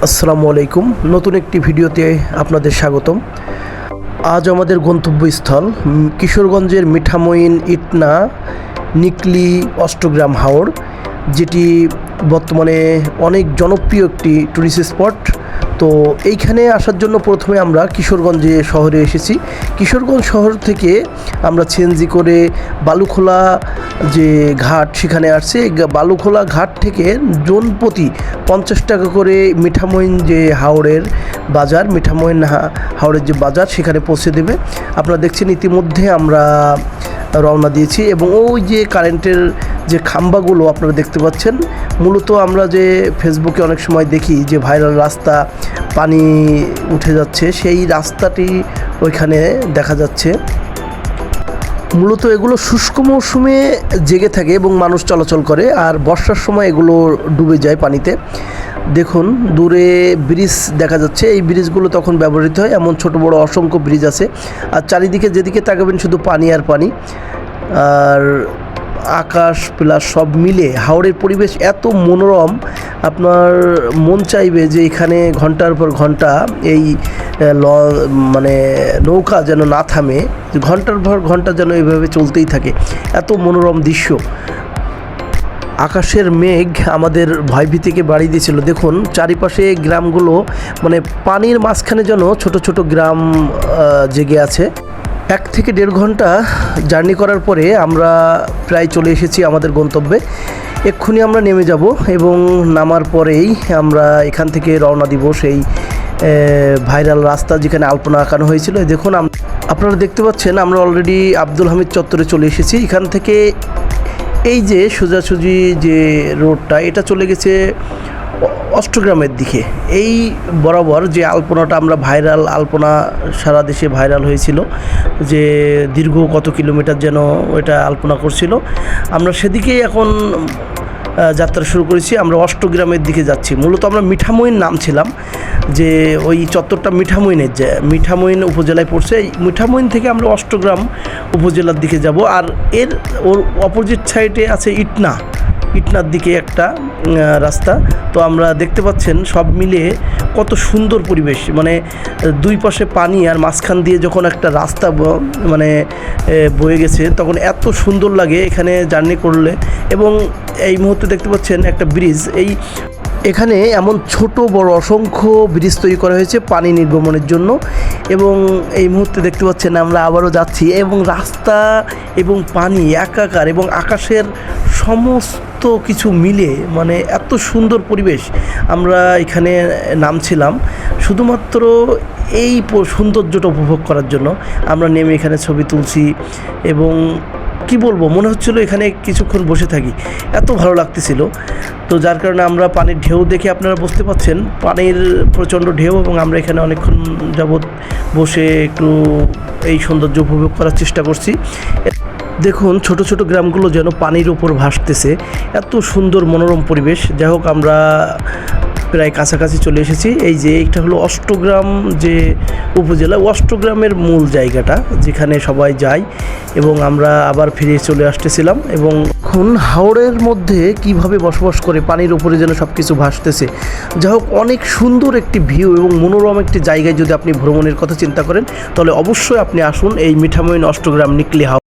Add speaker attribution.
Speaker 1: আসসালামু আলাইকুম। নতুন একটি ভিডিওতে আপনাদের স্বাগতম। আজ আমাদের গন্তব্যস্থল কিশোরগঞ্জের মিঠামইন ইটনা নিকলি অষ্টগ্রাম হাওর, যেটি বর্তমানে অনেক জনপ্রিয় একটি টুরিস্ট স্পট। তো এইখানে আসার জন্য প্রথমে আমরা কিশোরগঞ্জে শহরে এসেছি। কিশোরগঞ্জ শহর থেকে আমরা সিএনজি করে বালুখোলা যে ঘাট সেখানে আসছে। বালুখোলা ঘাট থেকে জনপ্রতি 50 টাকা করে মিঠামইন যে হাওরের বাজার, মিঠামইন হাওরের যে বাজার সেখানে পৌঁছে দেবে। আপনারা দেখছেন ইতিমধ্যে আমরা রওনা দিয়েছি এবং ওই যে কারেন্টের যে খাম্বাগুলো আপনারা দেখতে পাচ্ছেন, মূলত আমরা যে ফেসবুকে অনেক সময় দেখি যে ভাইরাল রাস্তা পানি উঠে যাচ্ছে, সেই রাস্তাটি ওইখানে দেখা যাচ্ছে। মূলত এগুলো শুষ্ক মৌসুমে জেগে থাকে এবং মানুষ চলাচল করে, আর বর্ষার সময় এগুলো ডুবে যায় পানিতে। দেখুন দূরে ব্রিজ দেখা যাচ্ছে, এই ব্রিজগুলো তখন ব্যবহৃত হয়। এমন ছোট বড় অসংখ্য ব্রিজ আছে, আর চারিদিকে যেদিকে তাকাবেন শুধু পানি আর পানি, আর আকাশ প্লাস সব মিলে হাওরের পরিবেশ এত মনোরম, আপনার মন চাইবে যে এখানে ঘন্টার পর ঘন্টা এই মানে নৌকা যেন না থামে, ঘন্টার পর ঘন্টা যেন এইভাবে চলতেই থাকে। এত মনোরম দৃশ্য। আকাশের মেঘ আমাদের ভয়ভীতিকে বাড়িয়ে দিয়েছিল। দেখুন চারিপাশে গ্রামগুলো, মানে পানির মাঝখানে যেন ছোট ছোট গ্রাম জেগে আছে। 1 থেকে 1.5 ঘন্টা জার্নি করার পরে আমরা প্রায় চলে এসেছি আমাদের গন্তব্যে। এক্ষুনি আমরা নেমে যাব এবং নামার পরেই আমরা এখান থেকে রওনা দিব সেই ভাইরাল রাস্তা যেখানে আলপনা আঁকানো হয়েছিল। দেখুন আপনারা দেখতে পাচ্ছেন আমরা অলরেডি আব্দুল হামিদ চত্বরে চলে এসেছি। এখান থেকে এই যে সোজাসুজি যে রোডটা, এটা চলে গেছে অষ্টগ্রামের দিকে। এই বরাবর যে আলপনাটা আমরা ভাইরাল আলপনা সারা দেশে ভাইরাল হয়েছিল, যে দীর্ঘ কত কিলোমিটার যেন ওইটা আলপনা করছিল, আমরা সেদিকেই এখন যাত্রা শুরু করেছি। আমরা অষ্টগ্রামের দিকে যাচ্ছি। মূলত আমরা মিঠামইন নামছিলাম, যে ওই চত্বরটা মিঠামইনের যে মিঠামইন উপজেলায় পড়ছে। এই মিঠামইন থেকে আমরা অষ্টগ্রাম উপজেলার দিকে যাব, আর এর ওর অপোজিট সাইডে আছে ইটনার দিকে একটা রাস্তা। তো আমরা দেখতে পাচ্ছেন সব মিলিয়ে কত সুন্দর পরিবেশ, মানে দুই পাশে পানি আর মাঝখান দিয়ে যখন একটা রাস্তা মানে বয়ে গেছে, তখন এত সুন্দর লাগে এখানে জার্নি করলে। এবং এই মুহূর্তে দেখতে পাচ্ছেন একটা ব্রিজ, এখানে এমন ছোট বড় অসংখ্য ব্রিজ তৈরি করা হয়েছে পানি নির্গমনের জন্য। এবং এই মুহূর্তে দেখতে পাচ্ছেন আমরা আবারও যাচ্ছি, এবং রাস্তা এবং পানি একাকার এবং আকাশের সমস্ত কিছু মিলে মানে এত সুন্দর পরিবেশ। আমরা এখানে নামছিলাম শুধুমাত্র এই সৌন্দর্যটা উপভোগ করার জন্য। আমরা নেমে এখানে ছবি তুলছি এবং কি বলবো, মনে হচ্ছিল এখানে কিছুক্ষণ বসে থাকি, এত ভালো লাগতেছিল। তো যার কারণে আমরা পানির ঢেউ দেখে, আপনারা বুঝতে পাচ্ছেন পানির প্রচণ্ড ঢেউ, এবং আমরা এখানে অনেকক্ষণ যাবৎ বসে একটু এই সৌন্দর্য উপভোগ করার চেষ্টা করছি। দেখুন ছোট ছোট গ্রামগুলো যেন পানির উপর ভাসতেছে, এত সুন্দর মনোরম পরিবেশ। যাই হোক আমরা প্রায় কাছাকাছি চলে এসেছি। এই যে এইটা হলো অষ্টগ্রাম যে উপজেলা, অষ্টগ্রামের মূল জায়গাটা যেখানে সবাই যায়, এবং আমরা আবার ফিরে চলে আসতেছিলাম। এবং এখন হাওরের মধ্যে কিভাবে বসবাস করে পানির উপরে যেন সব কিছু ভাসতেছে। যাই হোক অনেক সুন্দর একটি ভিউ এবং মনোরম একটি জায়গায় যদি আপনি ভ্রমণের কথা চিন্তা করেন, তাহলে অবশ্যই আপনি আসুন এই মিঠামইন অষ্টগ্রাম নিকলি হাওর।